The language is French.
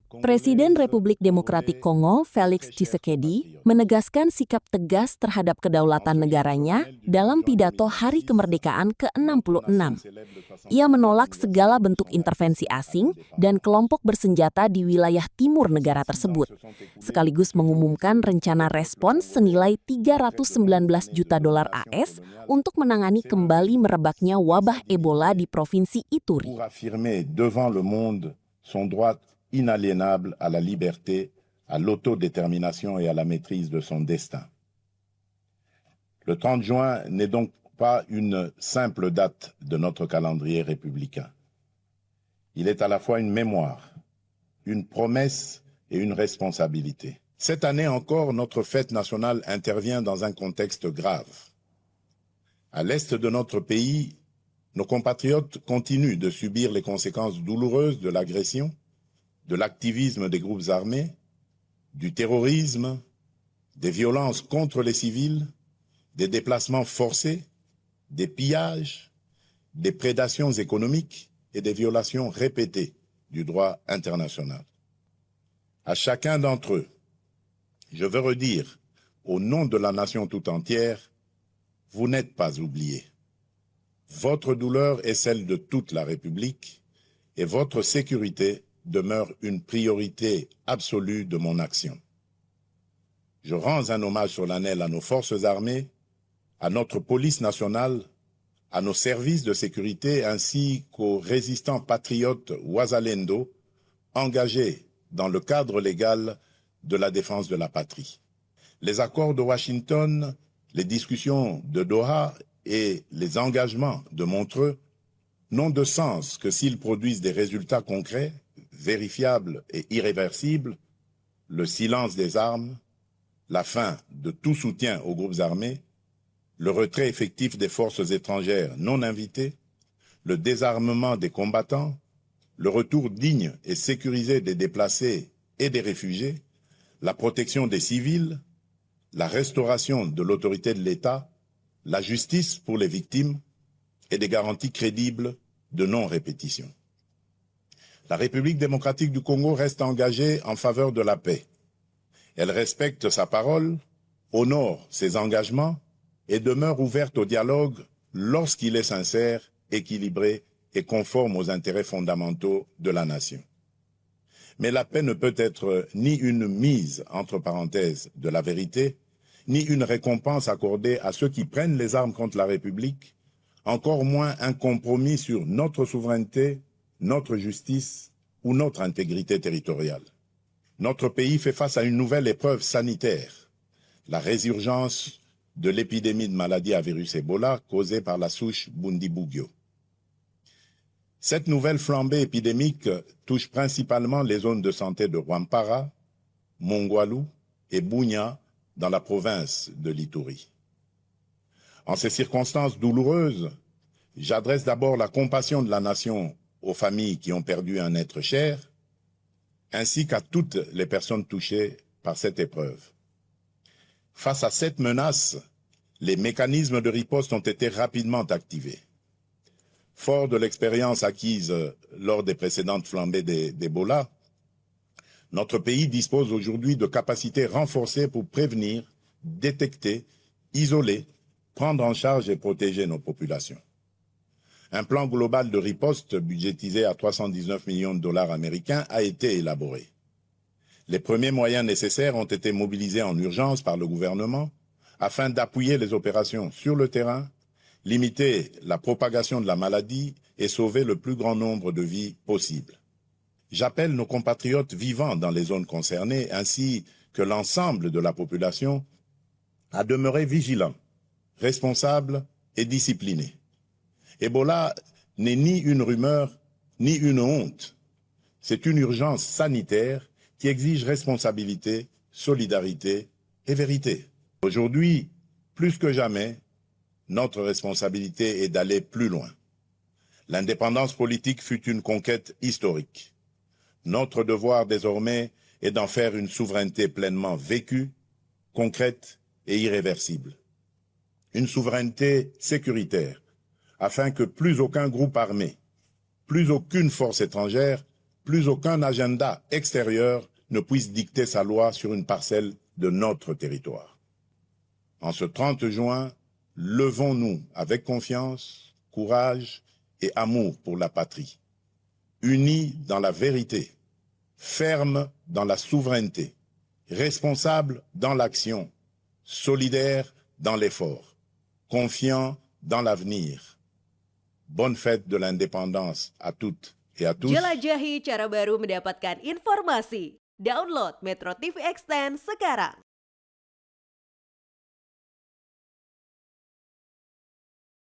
Presiden Republik Demokratik Kongo, Felix Tshisekedi, menegaskan sikap tegas terhadap kedaulatan negaranya dalam pidato Hari Kemerdekaan ke-66. Ia menolak segala bentuk intervensi asing dan kelompok bersenjata di wilayah timur negara tersebut, sekaligus mengumumkan rencana respons senilai 319 juta dolar AS untuk menangani kembali merebaknya wabah Ebola di Provinsi Ituri. Inaliénable à la liberté, à l'autodétermination et à la maîtrise de son destin. Le 30 juin n'est donc pas une simple date de notre calendrier républicain. Il est à la fois une mémoire, une promesse et une responsabilité. Cette année encore, notre fête nationale intervient dans un contexte grave. À l'est de notre pays, nos compatriotes continuent de subir les conséquences douloureuses de l'agression, de l'activisme des groupes armés, du terrorisme, des violences contre les civils, des déplacements forcés, des pillages, des prédations économiques et des violations répétées du droit international. À chacun d'entre eux, je veux redire, au nom de la nation tout entière, vous n'êtes pas oubliés. Votre douleur est celle de toute la République et votre sécurité demeure une priorité absolue de mon action. Je rends un hommage solennel à nos forces armées, à notre police nationale, à nos services de sécurité ainsi qu'aux résistants patriotes Ouazalendo engagés dans le cadre légal de la défense de la patrie. Les accords de Washington, les discussions de Doha et les engagements de Montreux n'ont de sens que s'ils produisent des résultats concrets, vérifiable et irréversible, le silence des armes, la fin de tout soutien aux groupes armés, le retrait effectif des forces étrangères non invitées, le désarmement des combattants, le retour digne et sécurisé des déplacés et des réfugiés, la protection des civils, la restauration de l'autorité de l'État, la justice pour les victimes et des garanties crédibles de non-répétition. La République démocratique du Congo reste engagée en faveur de la paix. Elle respecte sa parole, honore ses engagements et demeure ouverte au dialogue lorsqu'il est sincère, équilibré et conforme aux intérêts fondamentaux de la nation. Mais la paix ne peut être ni une mise entre parenthèses de la vérité, ni une récompense accordée à ceux qui prennent les armes contre la République, encore moins un compromis sur notre souveraineté, notre justice ou notre intégrité territoriale. Notre pays fait face à une nouvelle épreuve sanitaire, la résurgence de l'épidémie de maladie à virus Ebola causée par la souche Bundibugyo. Cette nouvelle flambée épidémique touche principalement les zones de santé de Rwampara, Mongwalu et Bunia dans la province de l'Ituri. En ces circonstances douloureuses, j'adresse d'abord la compassion de la nation aux familles qui ont perdu un être cher, ainsi qu'à toutes les personnes touchées par cette épreuve. Face à cette menace, les mécanismes de riposte ont été rapidement activés. Fort de l'expérience acquise lors des précédentes flambées d'Ebola, notre pays dispose aujourd'hui de capacités renforcées pour prévenir, détecter, isoler, prendre en charge et protéger nos populations. Un plan global de riposte budgétisé à 319 millions de dollars américains a été élaboré. Les premiers moyens nécessaires ont été mobilisés en urgence par le gouvernement afin d'appuyer les opérations sur le terrain, limiter la propagation de la maladie et sauver le plus grand nombre de vies possible. J'appelle nos compatriotes vivant dans les zones concernées ainsi que l'ensemble de la population à demeurer vigilants, responsables et disciplinés. Ebola n'est ni une rumeur, ni une honte. C'est une urgence sanitaire qui exige responsabilité, solidarité et vérité. Aujourd'hui, plus que jamais, notre responsabilité est d'aller plus loin. L'indépendance politique fut une conquête historique. Notre devoir désormais est d'en faire une souveraineté pleinement vécue, concrète et irréversible. Une souveraineté sécuritaire, afin que plus aucun groupe armé, plus aucune force étrangère plus aucun agenda extérieur ne puisse dicter sa loi sur une parcelle de notre territoire. En ce 30 juin, levons-nous avec confiance, courage et amour pour la patrie, unis dans la vérité, fermes dans la souveraineté, responsables dans l'action, solidaires dans l'effort, confiants dans l'avenir. Bonne fête de l'indépendance à toutes et à tous. Jelajahi cara baru mendapatkan informasi. Download Metro TV Extend sekarang.